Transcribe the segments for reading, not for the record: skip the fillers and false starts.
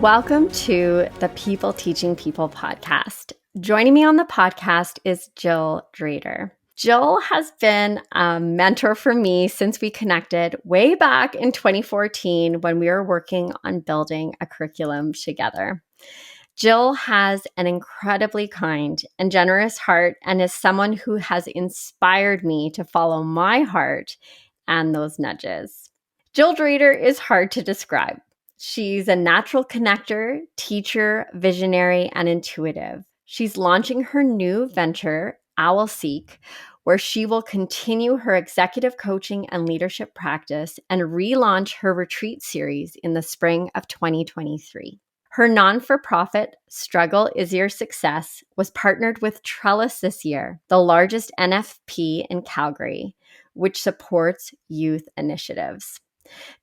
Welcome to the People Teaching People podcast. Joining me on the podcast is Jill Drader. Jill has been a mentor for me since we connected way back in 2014 when we were working on building a curriculum together. Jill has an incredibly kind and generous heart and is someone who has inspired me to follow my heart and those nudges. Jill Drader is hard to describe. She's a natural connector, teacher, visionary, and intuitive. She's launching her new venture, OwlSeek, where she will continue her executive coaching and leadership practice and relaunch her retreat series in the spring of 2023. Her non-for-profit, Struggle is Your Success, was partnered with Trellis this year, the largest NFP in Calgary, which supports youth initiatives.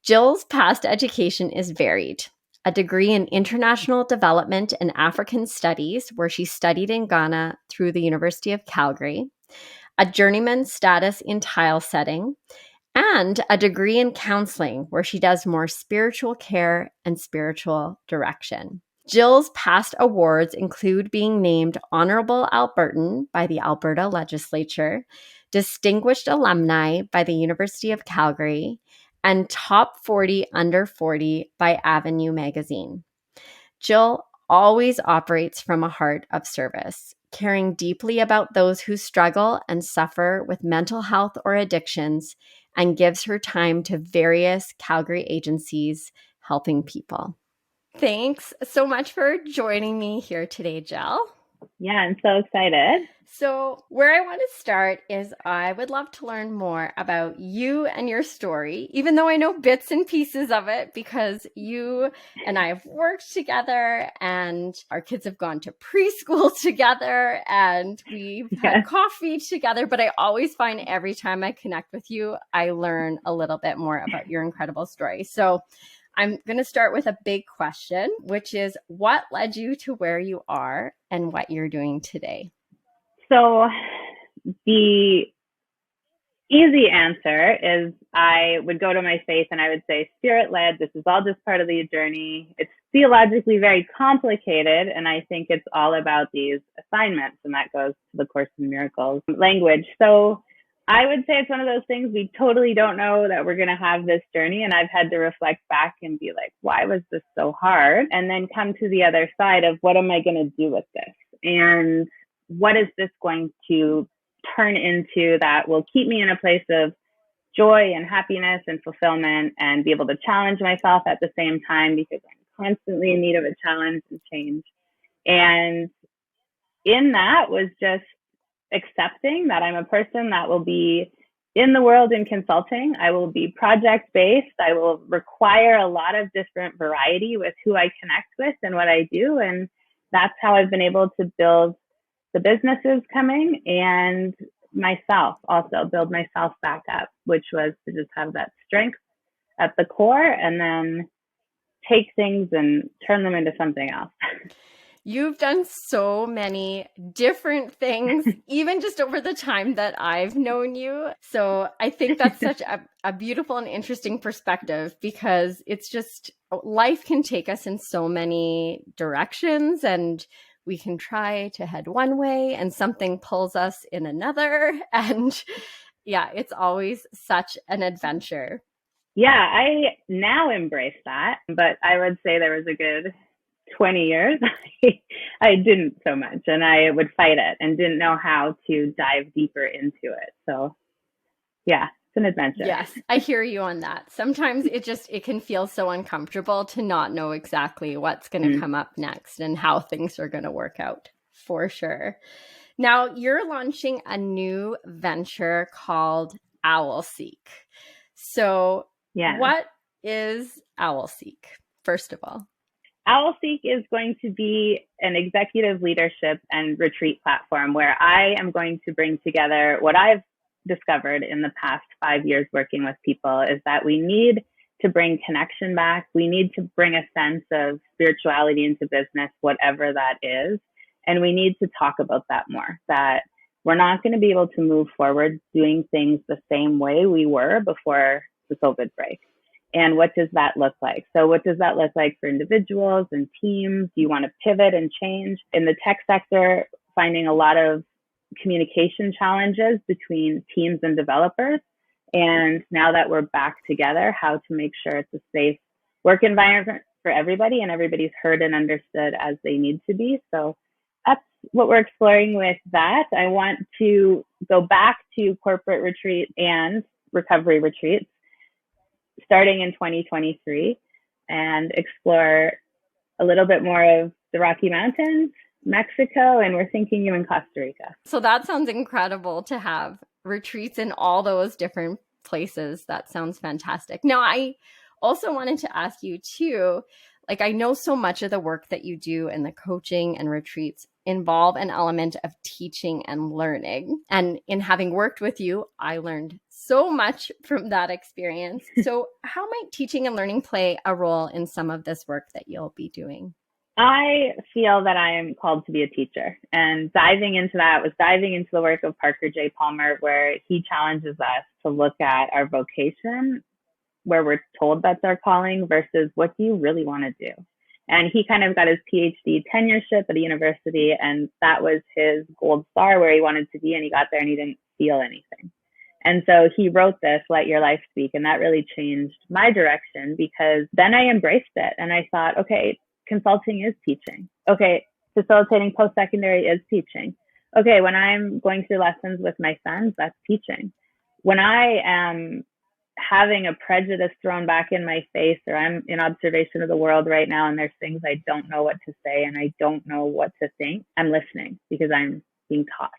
Jill's past education is varied. A degree in International Development and African Studies, where she studied in Ghana through the University of Calgary, a journeyman status in tile setting, and a degree in counselling, where she does more spiritual care and spiritual direction. Jill's past awards include being named Honorable Albertan by the Alberta Legislature, Distinguished Alumni by the University of Calgary, and Top 40 Under 40 by Avenue Magazine. Jill always operates from a heart of service, caring deeply about those who struggle and suffer with mental health or addictions, and gives her time to various Calgary agencies helping people. Thanks so much for joining me here today, Jill. Yeah, I'm so excited. So where I want to start is I would love to learn more about you and your story, even though I know bits and pieces of it because you and I have worked together and our kids have gone to preschool together and we've had coffee together. But I always find every time I connect with you, I learn a little bit more about your incredible story. So I'm going to start with a big question, which is what led you to where you are and what you're doing today? So the easy answer is I would go to my faith and I would say, Spirit-led, this is all just part of the journey. It's theologically very complicated, and I think it's all about these assignments, and that goes to the Course in Miracles language. So I would say it's one of those things we totally don't know that we're going to have this journey, and I've had to reflect back and be like, why was this so hard? And then come to the other side of what am I going to do with this? And what is this going to turn into that will keep me in a place of joy and happiness and fulfillment and be able to challenge myself at the same time because I'm constantly in need of a challenge and change. And in that was just accepting that I'm a person that will be in the world in consulting. I will be project-based. I will require a lot of different variety with who I connect with and what I do. And that's how I've been able to build the businesses coming and myself also build myself back up, which was to just have that strength at the core and then take things and turn them into something else. You've done so many different things, even just over the time that I've known you. So I think that's such a beautiful and interesting perspective because it's just life can take us in so many directions and we can try to head one way and something pulls us in another. And yeah, it's always such an adventure. Yeah, I now embrace that, but I would say there was a good 20 years, I didn't so much, and I would fight it and didn't know how to dive deeper into it. So yeah, it's an adventure. Yes, I hear you on that. Sometimes it can feel so uncomfortable to not know exactly what's going to come up next and how things are going to work out, for sure. Now, you're launching a new venture called OwlSeek. So what is OwlSeek, first of all? OwlSeek is going to be an executive leadership and retreat platform where I am going to bring together what I've discovered in the past 5 years working with people is that we need to bring connection back. We need to bring a sense of spirituality into business, whatever that is. And we need to talk about that more, that we're not going to be able to move forward doing things the same way we were before the COVID break. And what does that look like? So what does that look like for individuals and teams? Do you want to pivot and change? In the tech sector, finding a lot of communication challenges between teams and developers. And now that we're back together, how to make sure it's a safe work environment for everybody and everybody's heard and understood as they need to be. So that's what we're exploring with that. I want to go back to corporate retreat and recovery retreats starting in 2023 and explore a little bit more of the Rocky Mountains, Mexico, and we're thinking even Costa Rica. So that sounds incredible to have retreats in all those different places. That sounds fantastic. Now, I also wanted to ask you too, like I know so much of the work that you do in the coaching and retreats involve an element of teaching and learning. And in having worked with you, I learned so much from that experience. So how might teaching and learning play a role in some of this work that you'll be doing? I feel that I am called to be a teacher, and diving into that was diving into the work of Parker J. Palmer, where he challenges us to look at our vocation, where we're told that's our calling, versus what do you really want to do? And he kind of got his PhD tenureship at a university, and that was his gold star where he wanted to be, and he got there and he didn't feel anything. And so he wrote this, Let Your Life Speak, and that really changed my direction, because then I embraced it and I thought, okay, consulting is teaching. Okay, facilitating post-secondary is teaching. Okay, when I'm going through lessons with my sons, that's teaching. When I am having a prejudice thrown back in my face, or I'm in observation of the world right now and there's things I don't know what to say and I don't know what to think, I'm listening because I'm being taught.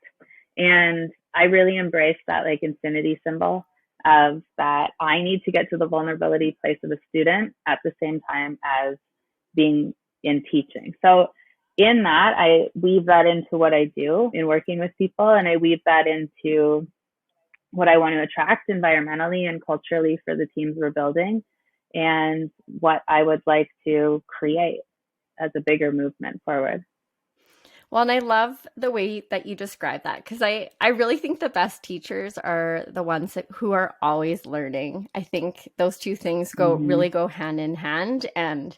And I really embrace that like infinity symbol of that I need to get to the vulnerability place of a student at the same time as being in teaching. So in that, I weave that into what I do in working with people, and I weave that into what I want to attract environmentally and culturally for the teams we're building, and what I would like to create as a bigger movement forward. Well, and I love the way that you describe that, because I really think the best teachers are the ones who are always learning. I think those two things really go hand in hand. And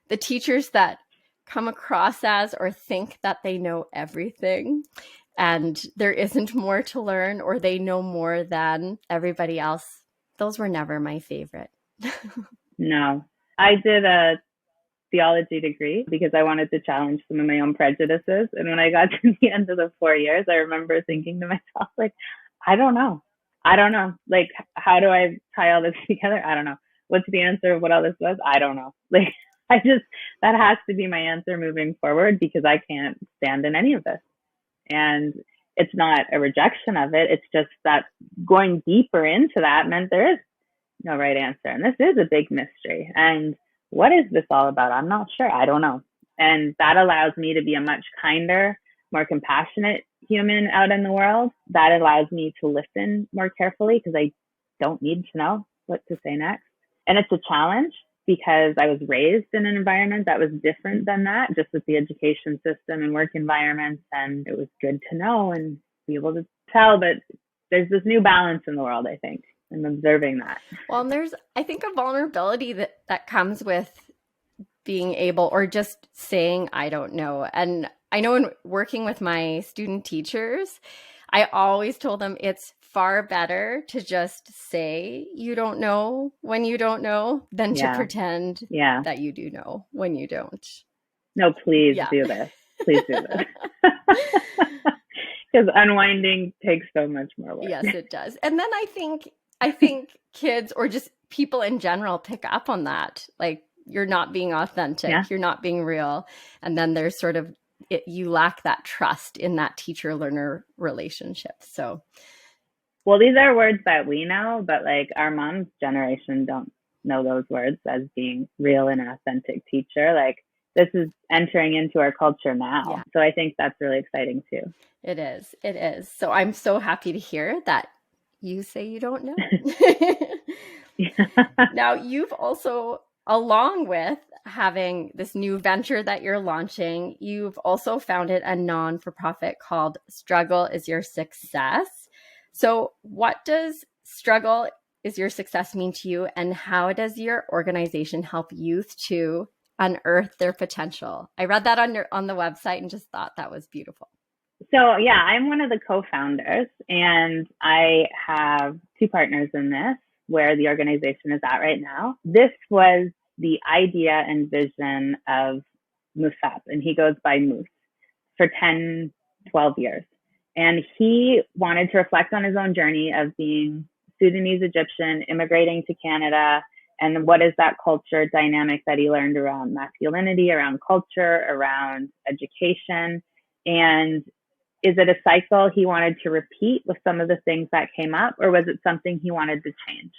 the teachers that come across as or think that they know everything and there isn't more to learn, or they know more than everybody else, those were never my favorite. No, I did a theology degree because I wanted to challenge some of my own prejudices. And when I got to the end of the 4 years, I remember thinking to myself, like, I don't know. Like, how do I tie all this together? I don't know. What's the answer of what all this was? I don't know. Like, that has to be my answer moving forward, because I can't stand in any of this. And it's not a rejection of it. It's just that going deeper into that meant there is no right answer. And this is a big mystery. And what is this all about? I'm not sure. I don't know. And that allows me to be a much kinder, more compassionate human out in the world. That allows me to listen more carefully, because I don't need to know what to say next. And it's a challenge because I was raised in an environment that was different than that, just with the education system and work environments. And it was good to know and be able to tell that there's this new balance in the world, I think. I'm observing that. Well, and there's, I think, a vulnerability that comes with being able, or just saying, I don't know. And I know in working with my student teachers, I always told them it's far better to just say you don't know when you don't know than to pretend that you do know when you don't. No, please do this. Please do this. Because unwinding takes so much more work. Yes, it does. And then I think kids, or just people in general, pick up on that. Like, you're not being authentic, you're not being real. And then there's sort of, you lack that trust in that teacher-learner relationship. So, well, these are words that we know, but like our mom's generation don't know those words as being real and authentic teacher. Like, this is entering into our culture now. Yeah. So I think that's really exciting too. It is. It is. So I'm so happy to hear that you say you don't know. Now, you've also, along with having this new venture that you're launching, you've also founded a non-for-profit called Struggle is Your Success. So what does Struggle does your success mean to you, and how does your organization help youth to unearth their potential? I read that on the website and just thought that was beautiful. So yeah, I'm one of the co-founders, and I have two partners in this, where the organization is at right now. This was the idea and vision of Musab, and he goes by Moose, for 10, 12 years. And he wanted to reflect on his own journey of being Sudanese Egyptian, immigrating to Canada, and what is that culture dynamic that he learned around masculinity, around culture, around education, and is it a cycle he wanted to repeat with some of the things that came up, or was it something he wanted to change?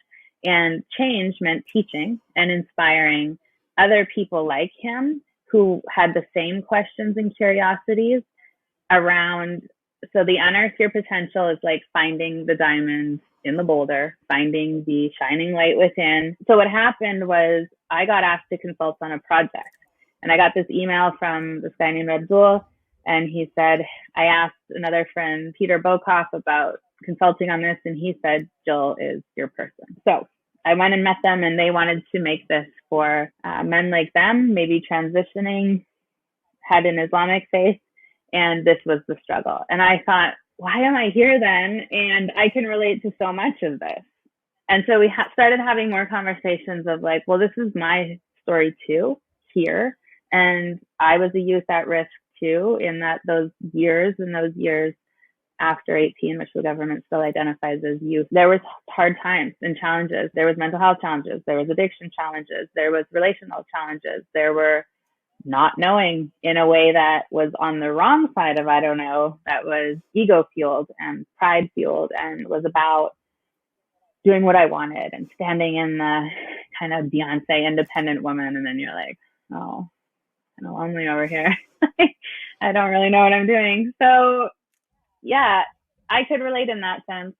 And change meant teaching and inspiring other people like him who had the same questions and curiosities around. So the unearth your potential is like finding the diamond in the boulder, finding the shining light within. So what happened was I got asked to consult on a project, and I got this email from this guy named Abdul, and he said, I asked another friend, Peter Bokoff, about consulting on this, and he said, Jill is your person. So I went and met them, and they wanted to make this for men like them, maybe transitioning, had an Islamic faith, and this was the struggle. And I thought, why am I here then? And I can relate to so much of this. And so we started having more conversations of like, well, this is my story too here. And I was a youth at risk too, in that those years after 18, which the government still identifies as youth, there was hard times and challenges. There was mental health challenges. There was addiction challenges. There was relational challenges. There were not knowing in a way that was on the wrong side of, I don't know, that was ego fueled and pride fueled and was about doing what I wanted and standing in the kind of Beyonce independent woman. And then you're like, oh, kind of lonely over here. I don't really know what I'm doing. So yeah, I could relate in that sense.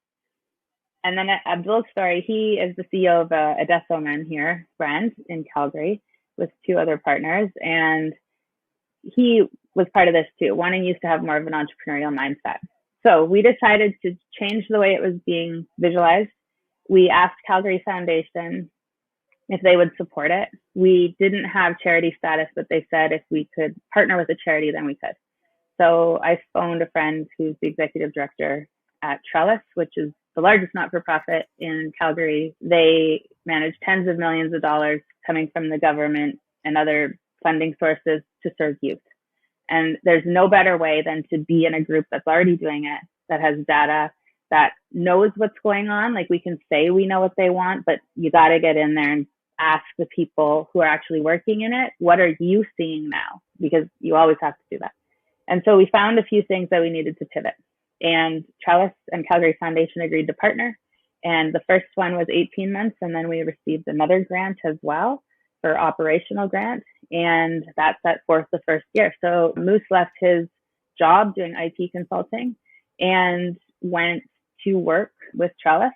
And then Abdul's story, he is the CEO of a Deso Men here brand in Calgary with two other partners. And he was part of this too, wanting youth to have more of an entrepreneurial mindset. So we decided to change the way it was being visualized. We asked Calgary Foundation if they would support it. We didn't have charity status, but they said if we could partner with a charity, then we could. So I phoned a friend who's the executive director at Trellis, which is the largest not-for-profit in Calgary. They manage tens of millions of dollars coming from the government and other funding sources to serve youth. And there's no better way than to be in a group that's already doing it, that has data, that knows what's going on. Like we can say we know what they want, but you got to get in there and ask the people who are actually working in it, what are you seeing now? Because you always have to do that. And so we found a few things that we needed to pivot. And Trellis and Calgary Foundation agreed to partner. And the first one was 18 months. And then we received another grant as well for operational grant. And that set forth the first year. So Moose left his job doing IT consulting and went to work with Trellis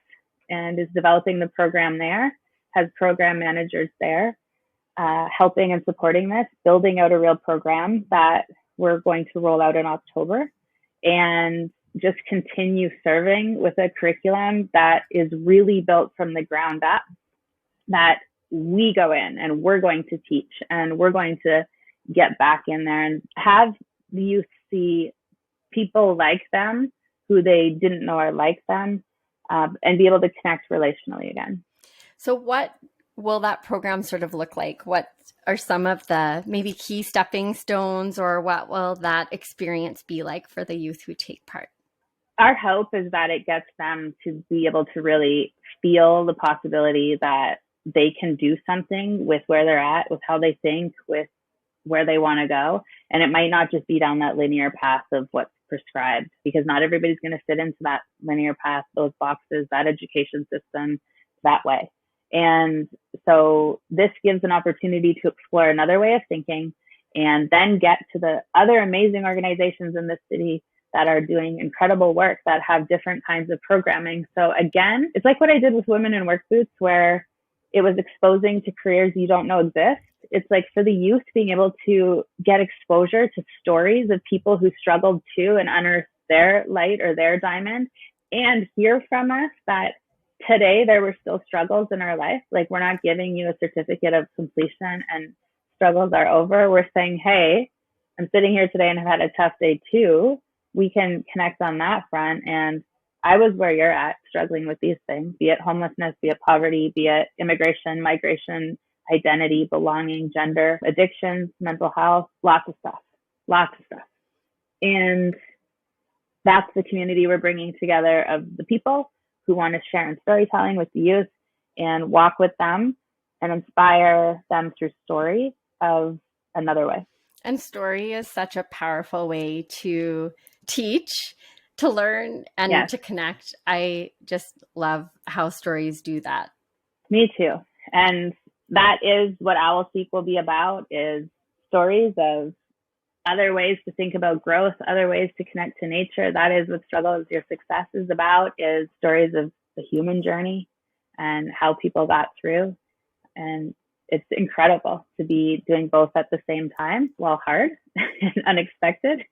and is developing the program there, has program managers there, helping and supporting this, building out a real program that we're going to roll out in October, and just continue serving with a curriculum that is really built from the ground up, that we go in and we're going to teach and we're going to get back in there and have the youth see people like them who they didn't know are like them, and be able to connect relationally again. So what will that program sort of look like? What are some of the maybe key stepping stones, or what will that experience be like for the youth who take part? Our hope is that it gets them to be able to really feel the possibility that they can do something with where they're at, with how they think, with where they want to go. And it might not just be down that linear path of what's prescribed, because not everybody's going to fit into that linear path, those boxes, that education system that way. And so this gives an opportunity to explore another way of thinking, and then get to the other amazing organizations in the city that are doing incredible work, that have different kinds of programming. So again, it's like what I did with Women in Work Boots, where it was exposing to careers you don't know exist. It's like for the youth being able to get exposure to stories of people who struggled too and unearth their light or their diamond, and hear from us that today there were still struggles in our life. Like, we're not giving you a certificate of completion and struggles are over. We're saying, hey, I'm sitting here today and I've had a tough day too. We can connect on that front. And I was where you're at, struggling with these things, be it homelessness, be it poverty, be it immigration, migration, identity, belonging, gender, addictions, mental health, lots of stuff. And that's the community we're bringing together of the people who want to share in storytelling with the youth and walk with them and inspire them through story of another way. And story is such a powerful way to teach, to learn, and to connect. I just love how stories do that. Me too. And that is what OwlSeek will be about, is stories of other ways to think about growth, other ways to connect to nature. That is what Struggle is Your Success is about, is stories of the human journey and how people got through. And it's incredible to be doing both at the same time, while hard and unexpected.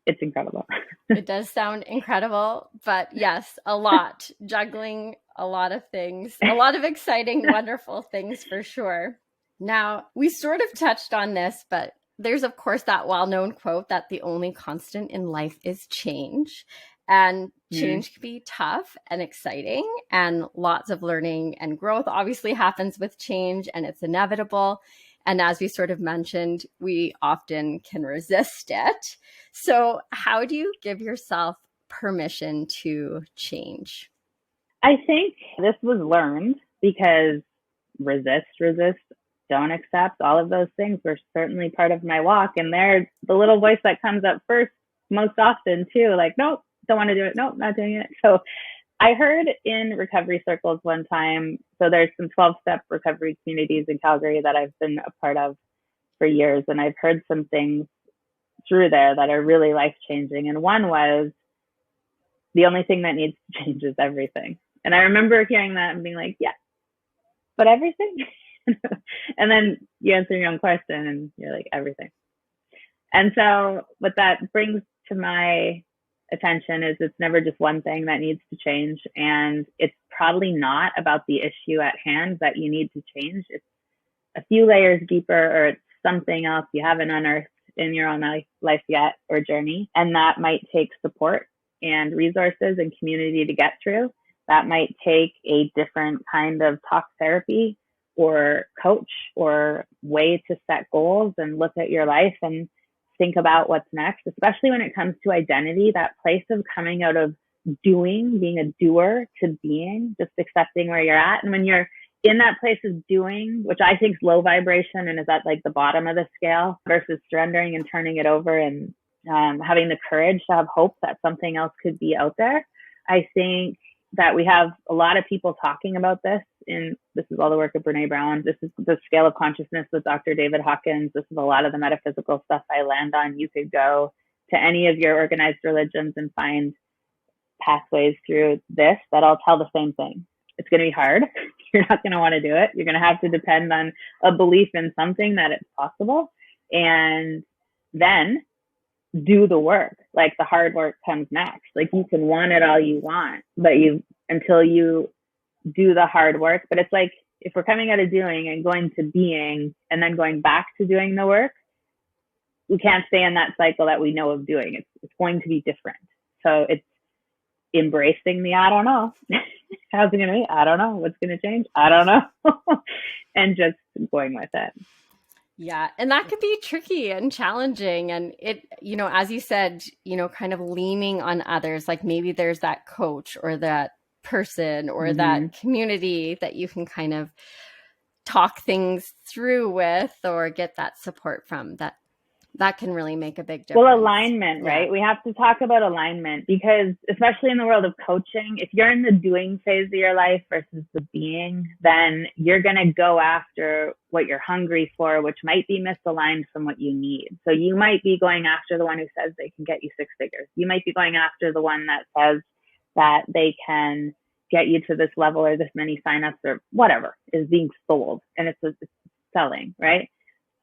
It's incredible. It does sound incredible, but yes, a lot, juggling a lot of things, a lot of exciting, wonderful things for sure. Now, we sort of touched on this, but there's, of course, that well-known quote that the only constant in life is change. And change can be tough and exciting, and lots of learning and growth obviously happens with change, and it's inevitable. And as we sort of mentioned, we often can resist it. So how do you give yourself permission to change? I think this was learned, because resist, don't accept, all of those things were certainly part of my walk. And they're the little voice that comes up first most often too, like, nope, don't want to do it. Nope, not doing it. So I heard in recovery circles one time, so there's some 12-step recovery communities in Calgary that I've been a part of for years. And I've heard some things through there that are really life-changing. And one was, the only thing that needs to change is everything. And I remember hearing that and being like, yeah, but everything? And then you answer your own question and you're like, everything. And so what that brings to my attention is, it's never just one thing that needs to change. And it's probably not about the issue at hand that you need to change. It's a few layers deeper, or it's something else you haven't unearthed in your own life yet, or journey. And that might take support and resources and community to get through. That might take a different kind of talk therapy or coach or way to set goals and look at your life and think about what's next, especially when it comes to identity, that place of coming out of doing, being a doer, to being, just accepting where you're at. And when you're in that place of doing, which I think is low vibration and is at like the bottom of the scale, versus surrendering and turning it over and having the courage to have hope that something else could be out there. I think that we have a lot of people talking about this, and this is all the work of Brene Brown. This is the scale of consciousness with Dr. David Hawkins. This is a lot of the metaphysical stuff I land on. You could go to any of your organized religions and find pathways through this that all tell the same thing. It's going to be hard. You're not going to want to do it. You're going to have to depend on a belief in something that it's possible, and then do the work. Like, the hard work comes next. Like, you can want it all you want, but until you do the hard work. But it's like, if we're coming out of doing and going to being and then going back to doing the work, we can't stay in that cycle that we know of doing. It's going to be different. So it's embracing the I don't know. How's it going to be? I don't know. What's going to change? I don't know. And just going with it. Yeah. And that could be tricky and challenging. And it, as you said, kind of leaning on others, like maybe there's that coach or that person or that community that you can kind of talk things through with or get that support from. That can really make a big difference. Well, alignment, right? We have to talk about alignment, because especially in the world of coaching, if you're in the doing phase of your life versus the being, then you're going to go after what you're hungry for, which might be misaligned from what you need. So you might be going after the one who says they can get you 6 figures. You might be going after the one that says that they can get you to this level or this many signups or whatever is being sold, and it's selling, right?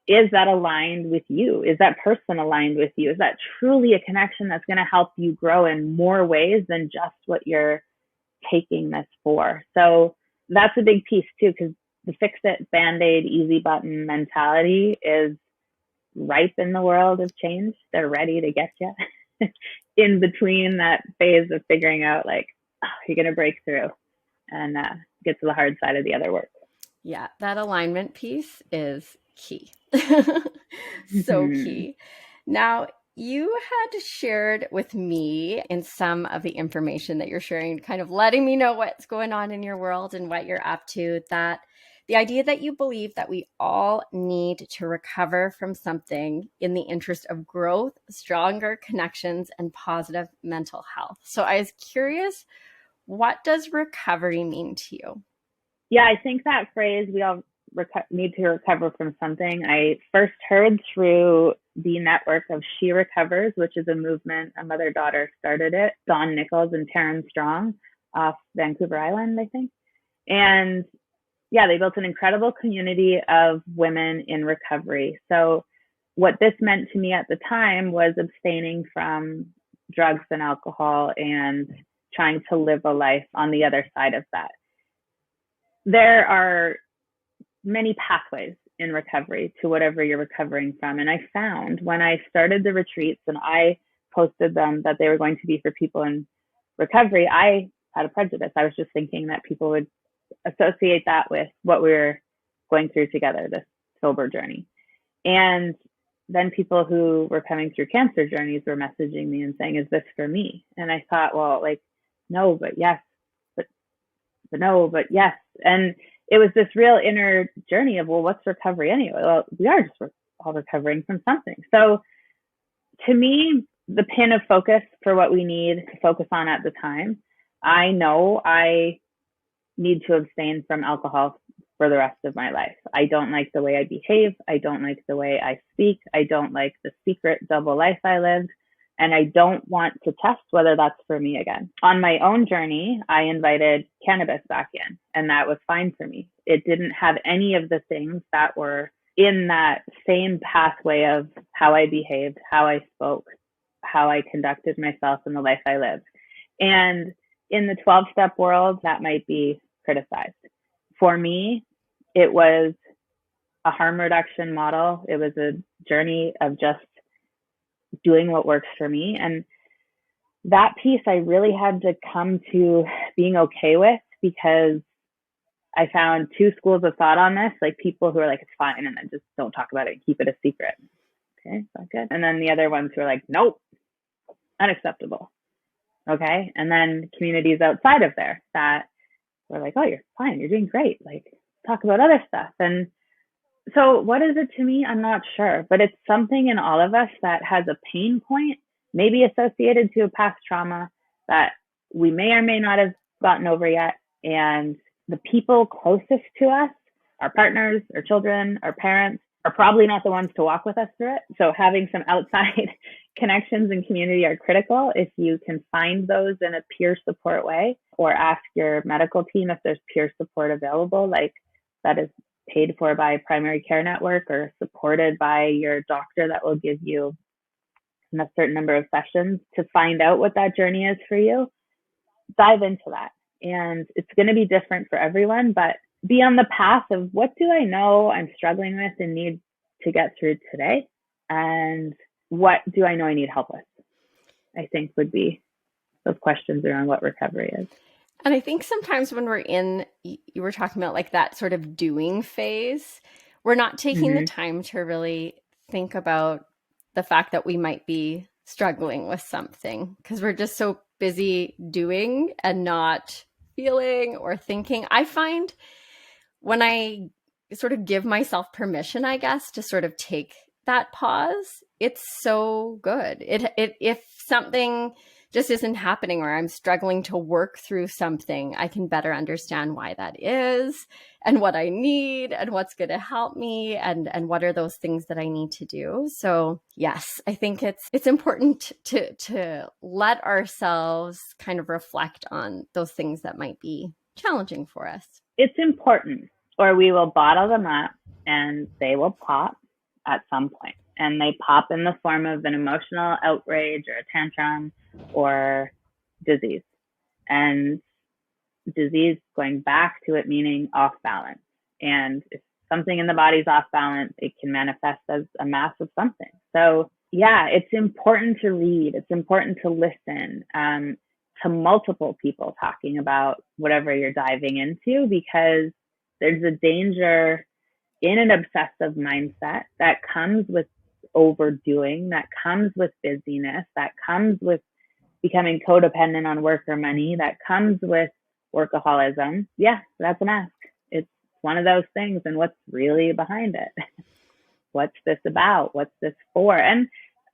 Is that aligned with you? Is that person aligned with you? Is that truly a connection that's going to help you grow in more ways than just what you're taking this for? So that's a big piece too, because the fix it, band-aid, easy button mentality is ripe in the world of change. They're ready to get you in between that phase of figuring out like, oh, you're going to break through and get to the hard side of the other work. Yeah, that alignment piece is key. So Mm-hmm. key. Now, you had shared with me in some of the information that you're sharing, kind of letting me know what's going on in your world and what you're up to, that the idea that you believe that we all need to recover from something in the interest of growth, stronger connections, and positive mental health. So I was curious, what does recovery mean to you? Yeah, I think that phrase, we all need to recover from something, I first heard through the network of She Recovers, which is a movement, a mother-daughter started it, Dawn Nichols and Taryn Strong off Vancouver Island, I think. And yeah, they built an incredible community of women in recovery. So what this meant to me at the time was abstaining from drugs and alcohol and trying to live a life on the other side of that. There are many pathways in recovery to whatever you're recovering from. And I found when I started the retreats and I posted them that they were going to be for people in recovery, I had a prejudice. I was just thinking that people would associate that with what we were going through together, this sober journey. And then people who were coming through cancer journeys were messaging me and saying, is this for me? And I thought, well, like, no, but yes, but no, but yes. And it was this real inner journey of, well, what's recovery anyway? Well, we are just all recovering from something. So to me, the pin of focus for what we need to focus on at the time, I know I need to abstain from alcohol for the rest of my life. I don't like the way I behave. I don't like the way I speak. I don't like the secret double life I lived. And I don't want to test whether that's for me again. On my own journey, I invited cannabis back in, and that was fine for me. It didn't have any of the things that were in that same pathway of how I behaved, how I spoke, how I conducted myself in the life I lived. And in the 12-step world, that might be criticized. For me, it was a harm reduction model. It was a journey of just doing what works for me. And that piece I really had to come to being okay with, because I found two schools of thought on this, like people who are like, it's fine, and then just don't talk about it and keep it a secret. Okay, is that good? And then the other ones who are like, nope, unacceptable. Okay. And then communities outside of there that were like, oh, you're fine, you're doing great. Like, talk about other stuff. And so what is it to me? I'm not sure, but it's something in all of us that has a pain point, maybe associated to a past trauma that we may or may not have gotten over yet. And the people closest to us, our partners, our children, our parents, are probably not the ones to walk with us through it. So having some outside connections and community are critical. If you can find those in a peer support way, or ask your medical team if there's peer support available, like that is paid for by a primary care network or supported by your doctor that will give you a certain number of sessions to find out what that journey is for you, dive into that. And it's going to be different for everyone, but be on the path of, what do I know I'm struggling with and need to get through today? And what do I know I need help with? I think would be those questions around what recovery is. And I think sometimes when we're in, you were talking about like that sort of doing phase, we're not taking the time to really think about the fact that we might be struggling with something, because we're just so busy doing and not feeling or thinking. I find when I sort of give myself permission, I guess, to sort of take that pause, it's so good. If something just isn't happening, or I'm struggling to work through something, I can better understand why that is and what I need and what's going to help me and what are those things that I need to do. So yes, I think it's important to let ourselves kind of reflect on those things that might be challenging for us. It's important, or we will bottle them up and they will pop at some point. And they pop in the form of an emotional outrage or a tantrum or disease. And disease, going back to it meaning off balance. And if something in the body's off balance, it can manifest as a mass of something. So yeah, it's important to read. It's important to listen to multiple people talking about whatever you're diving into, because there's a danger in an obsessive mindset that comes with overdoing, that comes with busyness, that comes with becoming codependent on work or money, that comes with workaholism. Yeah, that's a mask. It's one of those things. And what's really behind it? What's this about? What's this for? And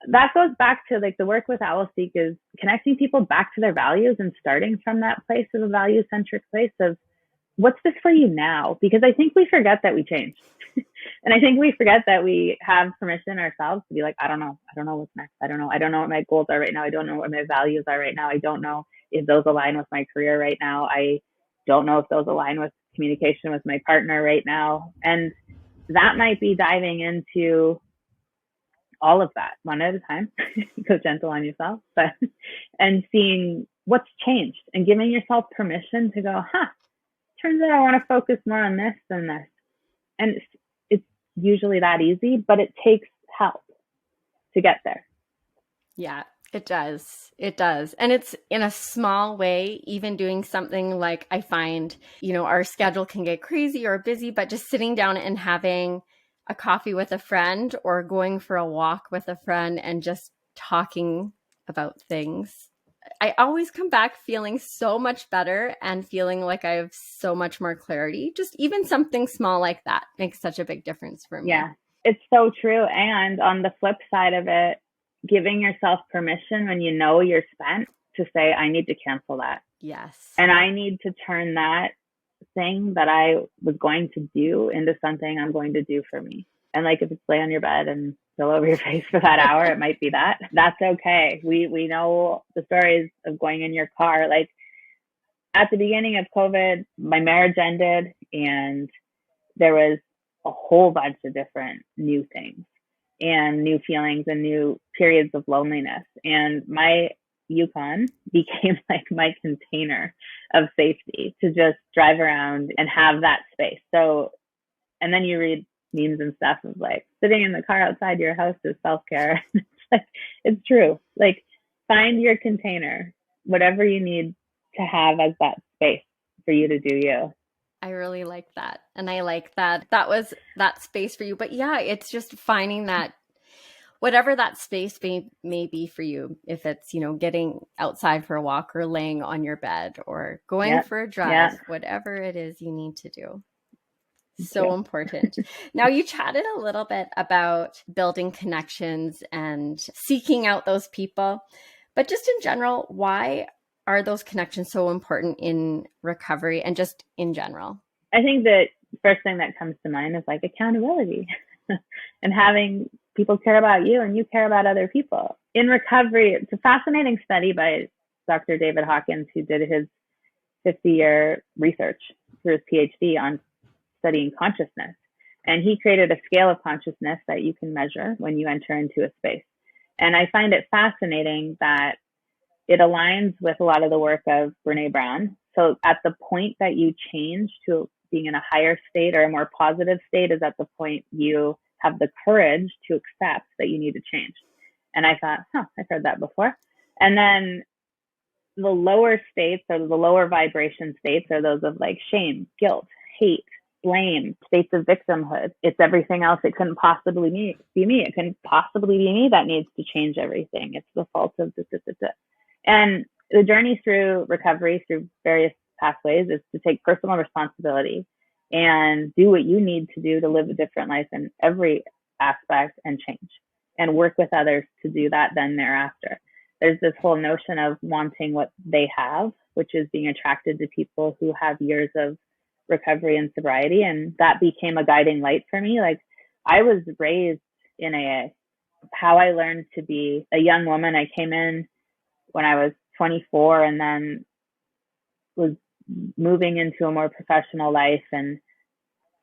that goes back to like the work with OwlSeek is connecting people back to their values and starting from that place of a value-centric place of what's this for you now? Because I think we forget that we change. And I think we forget that we have permission ourselves to be like, I don't know what's next. I don't know what my goals are right now. I don't know what my values are right now. I don't know if those align with my career right now. I don't know if those align with communication with my partner right now. And that might be diving into all of that one at a time. Go gentle on yourself, but and seeing what's changed and giving yourself permission to go, turns out I want to focus more on this than this. And it's usually that easy, but it takes help to get there. Yeah, it does. It does. And it's in a small way, even doing something like I find, our schedule can get crazy or busy, but just sitting down and having a coffee with a friend or going for a walk with a friend and just talking about things. I always come back feeling so much better and feeling like I have so much more clarity. Just even something small like that makes such a big difference for me. Yeah, it's so true. And on the flip side of it, giving yourself permission when you know you're spent to say, I need to cancel that. Yes. And I need to turn that thing that I was going to do into something I'm going to do for me. And like if it's lay on your bed and spill over your face for that hour, it might be that. That's okay. We know the stories of going in your car. Like at the beginning of COVID, my marriage ended and there was a whole bunch of different new things and new feelings and new periods of loneliness. And my Yukon became like my container of safety to just drive around and have that space. So, and then you read memes and stuff of like sitting in the car outside your house is self-care. It's true. Like find your container, whatever you need to have as that space for you to do you. I really like that. And I like that was that space for you. But yeah, it's just finding that whatever that space may be for you, if it's, getting outside for a walk or laying on your bed or going for a drive, whatever it is you need to do. So important. Now, you chatted a little bit about building connections and seeking out those people, but just in general, why are those connections so important in recovery and just in general? I think that first thing that comes to mind is like accountability and having people care about you and you care about other people. In recovery, it's a fascinating study by Dr. David Hawkins, who did his 50-year research through his PhD on studying consciousness. And he created a scale of consciousness that you can measure when you enter into a space. And I find it fascinating that it aligns with a lot of the work of Brene Brown. So at the point that you change to being in a higher state or a more positive state is at the point you have the courage to accept that you need to change. And I thought, I've heard that before. And then the lower states or the lower vibration states are those of like shame, guilt, hate, blame, states of victimhood. It's everything else. It couldn't possibly be me. It couldn't possibly be me that needs to change everything. It's the fault of this. And the journey through recovery, through various pathways, is to take personal responsibility and do what you need to do to live a different life in every aspect and change, and work with others to do that then thereafter. There's this whole notion of wanting what they have, which is being attracted to people who have years of recovery and sobriety. And that became a guiding light for me. Like I was raised in AA. How I learned to be a young woman, I came in when I was 24 and then was moving into a more professional life. And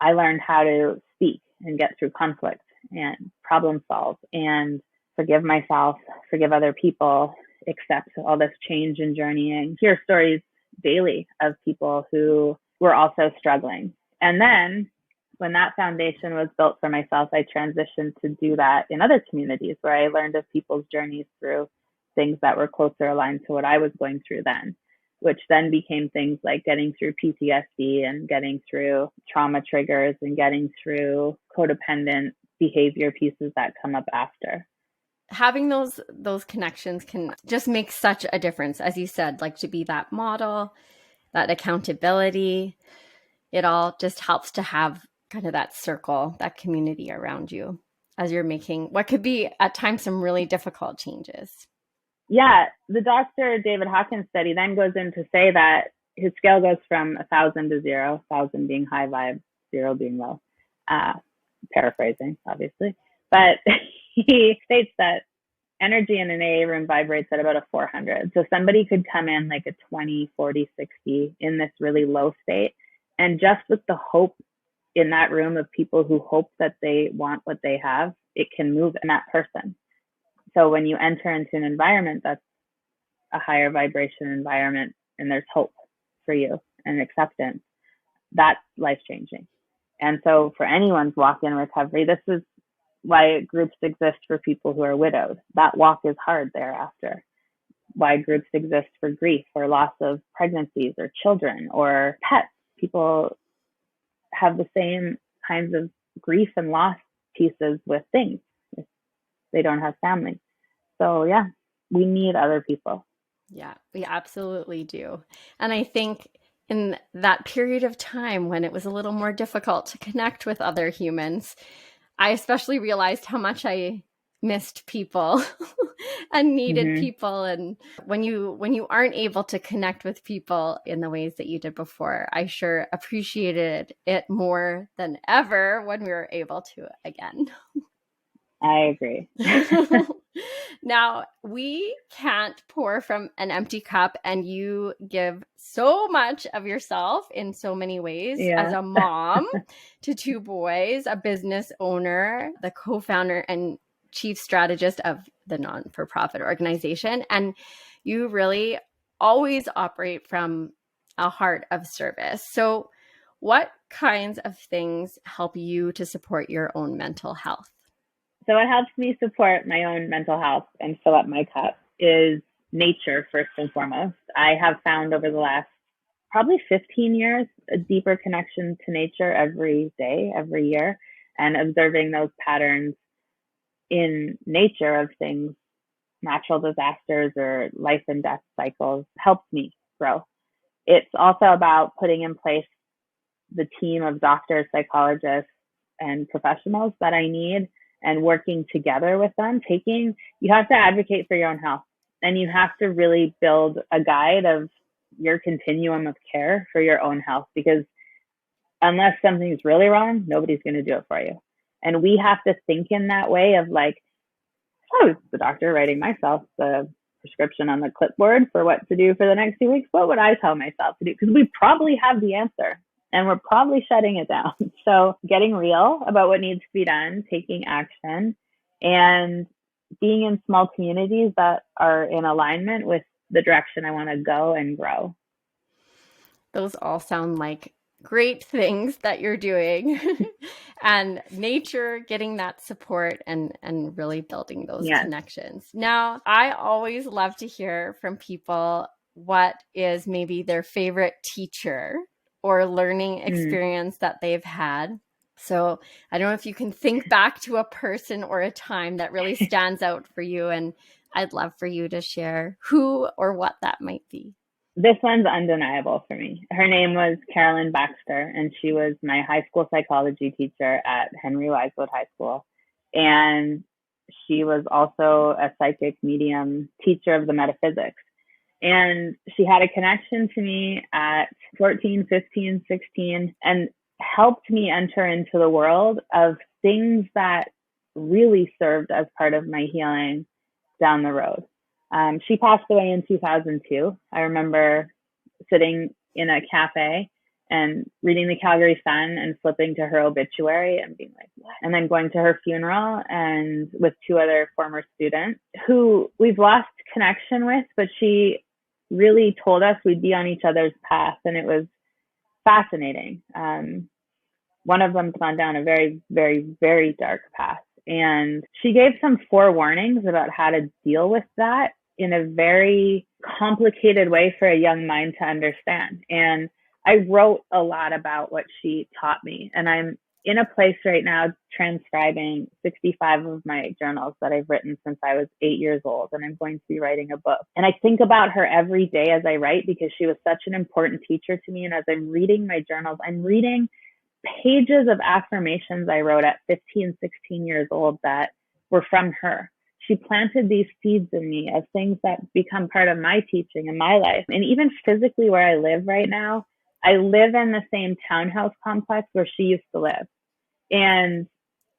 I learned how to speak and get through conflict and problem solve and forgive myself, forgive other people, accept all this change and journeying, hear stories daily of people who were also struggling. And then when that foundation was built for myself, I transitioned to do that in other communities where I learned of people's journeys through things that were closer aligned to what I was going through then, which then became things like getting through PTSD and getting through trauma triggers and getting through codependent behavior pieces that come up after. Having those connections can just make such a difference, as you said, like to be that model, that accountability. It all just helps to have kind of that circle, that community around you as you're making what could be at times some really difficult changes. Yeah, the Dr. David Hawkins study then goes in to say that his scale goes from 1,000 to 0, 1,000 being high vibe, 0 being low. Paraphrasing, obviously. But he states that energy in an AA room vibrates at about a 400. So somebody could come in like a 20, 40, 60 in this really low state. And just with the hope in that room of people who hope that they want what they have, it can move in that person. So when you enter into an environment that's a higher vibration environment and there's hope for you and acceptance, that's life-changing. And so for anyone's walk in recovery, this is why groups exist for people who are widowed. That walk is hard thereafter. Why groups exist for grief or loss of pregnancies or children or pets. People have the same kinds of grief and loss pieces with things if they don't have family. So yeah, we need other people. Yeah, we absolutely do. And I think in that period of time when it was a little more difficult to connect with other humans, I especially realized how much I missed people and needed people. And when you aren't able to connect with people in the ways that you did before, I sure appreciated it more than ever when we were able to again. I agree. Now, we can't pour from an empty cup, and you give so much of yourself in so many ways as a mom to 2 boys, a business owner, the co-founder and chief strategist of the non-for-profit organization. And you really always operate from a heart of service. So what kinds of things help you to support your own mental health? So what helps me support my own mental health and fill up my cup is nature, first and foremost. I have found over the last probably 15 years a deeper connection to nature every day, every year, and observing those patterns in nature of things, natural disasters or life and death cycles, helps me grow. It's also about putting in place the team of doctors, psychologists, and professionals that I need and working together with them. You have to advocate for your own health, and you have to really build a guide of your continuum of care for your own health, because unless something's really wrong, nobody's going to do it for you. And we have to think in that way of like, if I was the doctor writing myself the prescription on the clipboard for what to do for the next 2 weeks, what would I tell myself to do? Because we probably have the answer and we're probably shutting it down. So getting real about what needs to be done, taking action, and being in small communities that are in alignment with the direction I want to go and grow. Those all sound like great things that you're doing. And nature, getting that support and really building those connections. Now, I always love to hear from people what is maybe their favorite teacher or learning experience that they've had. So I don't know if you can think back to a person or a time that really stands out for you, and I'd love for you to share who or what that might be. This one's undeniable for me. Her name was Carolyn Baxter, and she was my high school psychology teacher at Henry Wisewood High School. And she was also a psychic medium teacher of the metaphysics. And she had a connection to me at 14, 15, 16, and helped me enter into the world of things that really served as part of my healing down the road. She passed away in 2002. I remember sitting in a cafe and reading the Calgary Sun and flipping to her obituary and being like, what? And then going to her funeral and with 2 other former students who we've lost connection with, but she really told us we'd be on each other's path, and it was fascinating. One of them's gone down a very, very, very dark path. And she gave some forewarnings about how to deal with that in a very complicated way for a young mind to understand. And I wrote a lot about what she taught me. And I'm in a place right now transcribing 65 of my journals that I've written since I was 8 years old. And I'm going to be writing a book. And I think about her every day as I write because she was such an important teacher to me. And as I'm reading my journals, I'm reading pages of affirmations I wrote at 15, 16 years old that were from her. She planted these seeds in me as things that become part of my teaching and my life. And even physically where I live right now, I live in the same townhouse complex where she used to live. And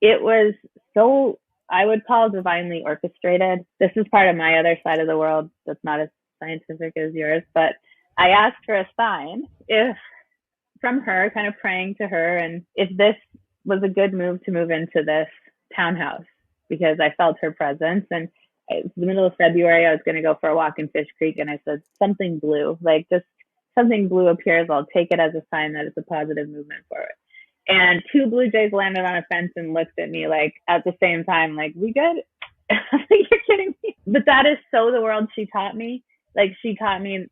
it was so, I would call, divinely orchestrated. This is part of my other side of the world that's not as scientific as yours, but I asked for a sign from her, kind of praying to her, and if this was a good move to move into this townhouse, because I felt her presence. And it was the middle of February, I was going to go for a walk in Fish Creek, and I said, something blue, like just something blue appears, I'll take it as a sign that it's a positive movement forward. And 2 blue jays landed on a fence and looked at me like at the same time, like, we good? You're kidding me. But that is so the world she taught me. Like, she taught me,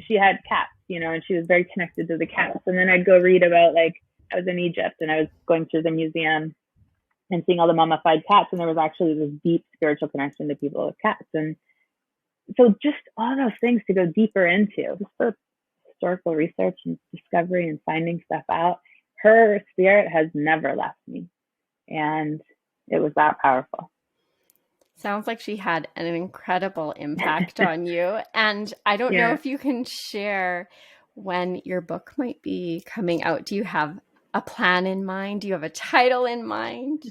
she had cats, and she was very connected to the cats. And then I'd go read about, like, I was in Egypt and I was going through the museum and seeing all the mummified cats. And there was actually this deep spiritual connection to people with cats. And so just all those things to go deeper into, just for historical research and discovery and finding stuff out. Her spirit has never left me. And it was that powerful. Sounds like she had an incredible impact on you. And I don't know if you can share when your book might be coming out. Do you have a plan in mind? Do you have a title in mind?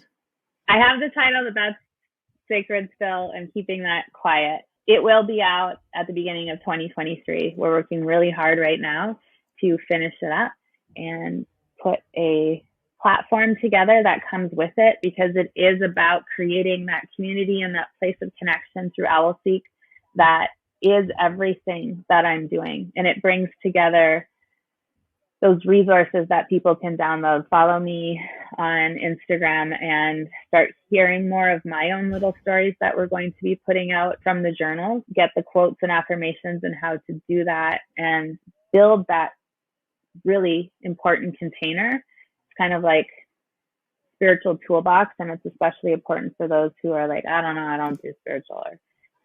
I have the title, but that's sacred still, and keeping that quiet. It will be out at the beginning of 2023. We're working really hard right now to finish it up and put a platform together that comes with it, because it is about creating that community and that place of connection through OwlSeek that is everything that I'm doing. And it brings together those resources that people can download. Follow me on Instagram and start hearing more of my own little stories that we're going to be putting out from the journals. Get the quotes and affirmations and how to do that and build that really important container. It's kind of like spiritual toolbox, and it's especially important for those who are like, I don't know, I don't do spiritual, or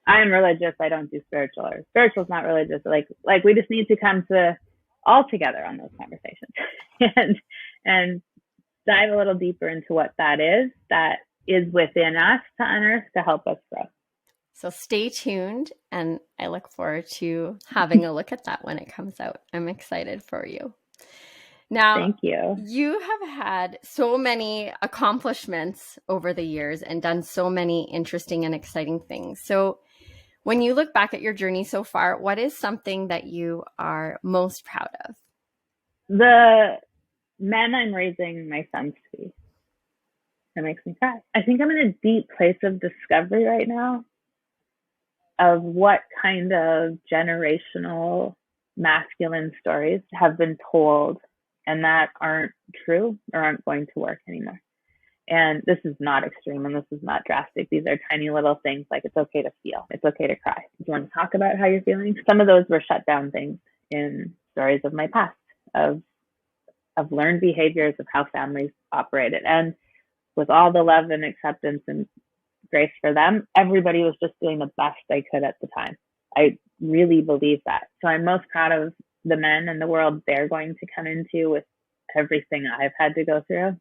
I'm religious, I don't do spiritual, or spiritual's not religious. Like we just need to come to all together on those conversations and dive a little deeper into what that is within us to unearth to help us grow. So stay tuned, and I look forward to having a look at that when it comes out. I'm excited for you. Now, thank you. You have had so many accomplishments over the years and done so many interesting and exciting things. So when you look back at your journey so far, what is something that you are most proud of? The men I'm raising my sons to be. That makes me cry. I think I'm in a deep place of discovery right now of what kind of generational masculine stories have been told and that aren't true or aren't going to work anymore. And this is not extreme and this is not drastic. These are tiny little things, like it's okay to feel. It's okay to cry. Do you want to talk about how you're feeling? Some of those were shut down things in stories of my past, of learned behaviors of how families operated. And with all the love and acceptance and grace for them, everybody was just doing the best they could at the time. I really believe that. So I'm most proud of the men and the world they're going to come into with everything I've had to go through.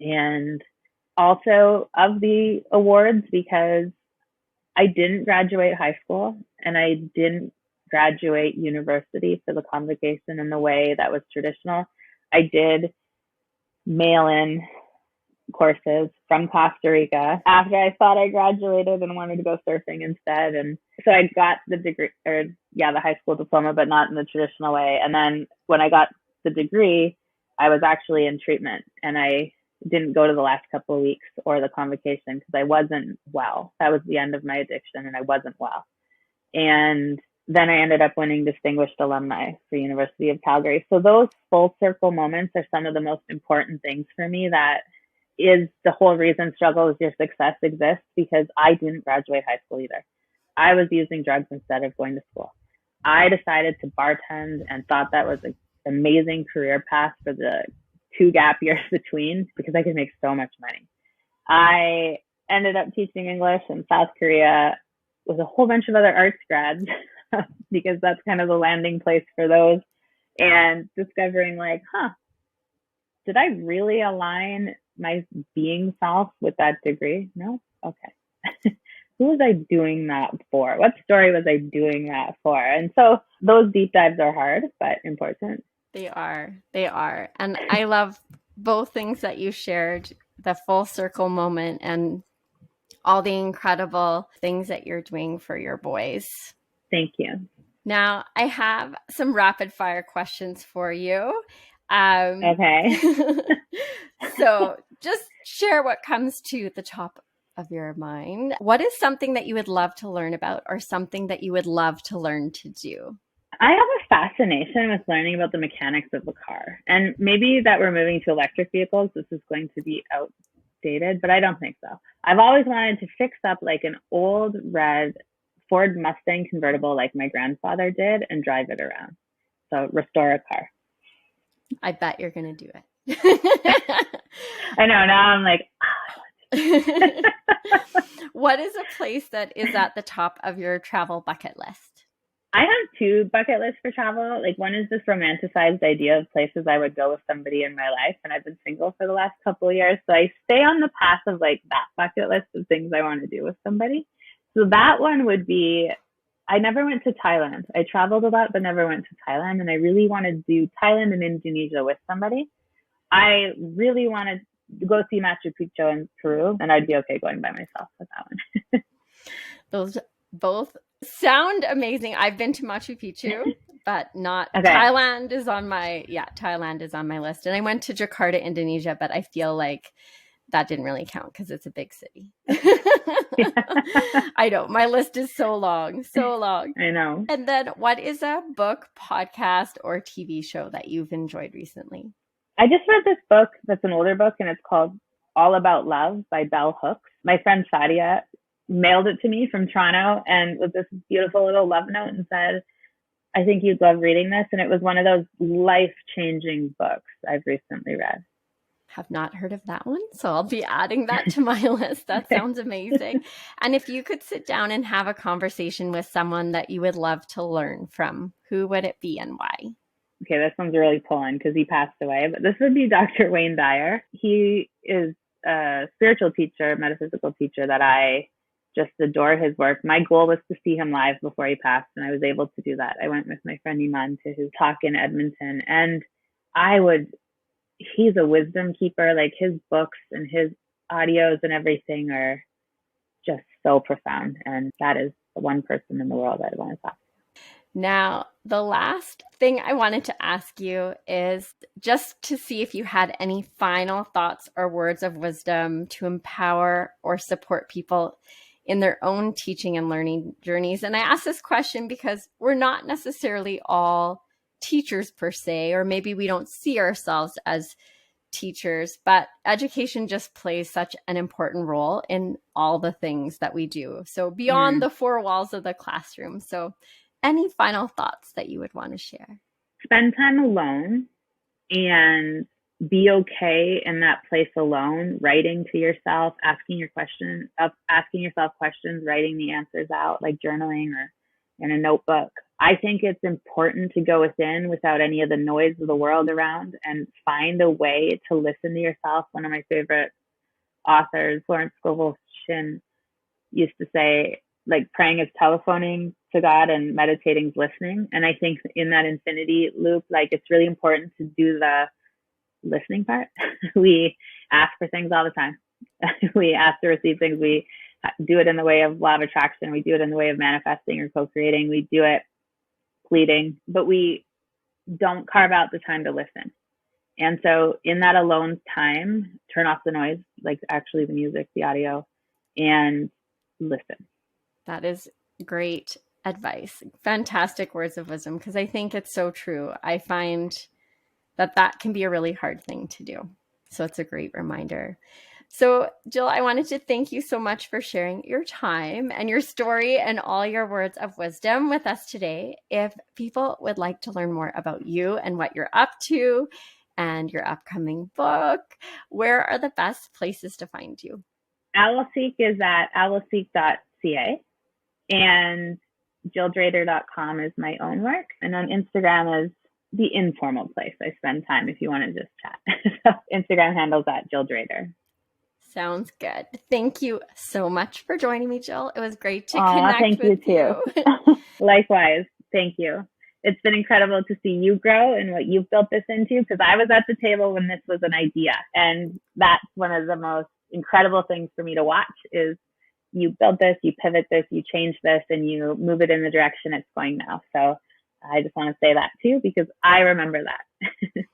And also of the awards, because I didn't graduate high school and I didn't graduate university for the convocation in the way that was traditional. I did mail in courses from Costa Rica after I thought I graduated and wanted to go surfing instead. And so I got the degree, the high school diploma, but not in the traditional way. And then when I got the degree, I was actually in treatment and I didn't go to the last couple of weeks or the convocation because I wasn't well. That was the end of my addiction and I wasn't well. And then I ended up winning Distinguished Alumni for University of Calgary. So those full circle moments are some of the most important things for me. That is the whole reason Struggle with Your Success exists, because I didn't graduate high school either. I was using drugs instead of going to school. I decided to bartend and thought that was an amazing career path for the 2 gap years between, because I could make so much money. I ended up teaching English in South Korea with a whole bunch of other arts grads because that's kind of the landing place for those, and discovering like, did I really align my being self with that degree? No? Okay. Who was I doing that for? What story was I doing that for? And so those deep dives are hard, but important. They are. They are. And I love both things that you shared, the full circle moment and all the incredible things that you're doing for your boys. Thank you. Now, I have some rapid fire questions for you. Okay. So just share what comes to the top of your mind. What is something that you would love to learn about, or something that you would love to learn to do? I have a fascination with learning about the mechanics of a car. And maybe that we're moving to electric vehicles, this is going to be outdated, but I don't think so. I've always wanted to fix up like an old red Ford Mustang convertible like my grandfather did and drive it around. So restore a car. I bet you're going to do it. I know. Now I'm like, what is a place that is at the top of your travel bucket list? I have 2 bucket lists for travel. Like, one is this romanticized idea of places I would go with somebody in my life. And I've been single for the last couple of years. So I stay on the path of like that bucket list of things I want to do with somebody. So that one would be, I never went to Thailand. I traveled a lot, but never went to Thailand. And I really want to do Thailand and Indonesia with somebody. I really want to go see Machu Picchu in Peru, and I'd be okay going by myself with that one. Those both sound amazing. I've been to Machu Picchu, but not Okay. Thailand is on my list. And I went to Jakarta, Indonesia, but I feel like that didn't really count because it's a big city. I know. My list is so long. I know. And then what is a book, podcast, or TV show that you've enjoyed recently? I just read this book that's an older book, and it's called All About Love by Bell Hooks. My friend Sadia mailed it to me from Toronto, and with this beautiful little love note, and said, I think you'd love reading this. And it was one of those life-changing books I've recently read. Have not heard of that one, so I'll be adding that to my list. That sounds amazing. And if you could sit down and have a conversation with someone that you would love to learn from, who would it be and why? Okay, this one's really pulling because he passed away, but this would be Dr. Wayne Dyer. He is a spiritual teacher, metaphysical teacher that I just adore his work. My goal was to see him live before he passed, and I was able to do that. I went with my friend Iman to his talk in Edmonton, and he's a wisdom keeper. Like, his books and his audios and everything are just so profound, and that is the one person in the world I want to talk to. Now, the last thing I wanted to ask you is just to see if you had any final thoughts or words of wisdom to empower or support people in their own teaching and learning journeys. And I ask this question because we're not necessarily all teachers per se, or maybe we don't see ourselves as teachers, but education just plays such an important role in all the things that we do. So beyond the 4 walls of the classroom. So any final thoughts that you would want to share? Spend time alone and be okay in that place alone, writing to yourself, asking yourself questions, writing the answers out, like journaling or in a notebook. I think it's important to go within without any of the noise of the world around and find a way to listen to yourself. One of my favorite authors, Florence Scovel Shinn, used to say, like, praying is telephoning to God and meditating is listening. And I think in that infinity loop, like, it's really important to do the listening part. We ask for things all the time. We ask to receive things. We do it in the way of law of attraction. We do it in the way of manifesting or co-creating. We do it pleading, but we don't carve out the time to listen. And so in that alone time, turn off the noise, like actually the music, the audio, and listen. That is great advice. Fantastic words of wisdom, because I think it's so true. I find that can be a really hard thing to do. So it's a great reminder. So, Jill, I wanted to thank you so much for sharing your time and your story and all your words of wisdom with us today. If people would like to learn more about you and what you're up to and your upcoming book, where are the best places to find you? OwlSeek is at owlseek.ca, and jilldrader.com is my own work. And on Instagram is the informal place I spend time if you want to just chat. So Instagram handles at Jill Drader. Sounds good. Thank you so much for joining me, Jill. It was great to connect with you. Likewise. Thank you. It's been incredible to see you grow and what you've built this into, because I was at the table when this was an idea. And that's one of the most incredible things for me to watch is you build this, you pivot this, you change this, and you move it in the direction it's going now. So I just want to say that too, because I remember that.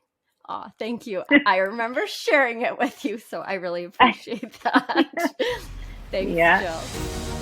Oh, thank you. I remember sharing it with you, so I really appreciate that. Thanks, Jill.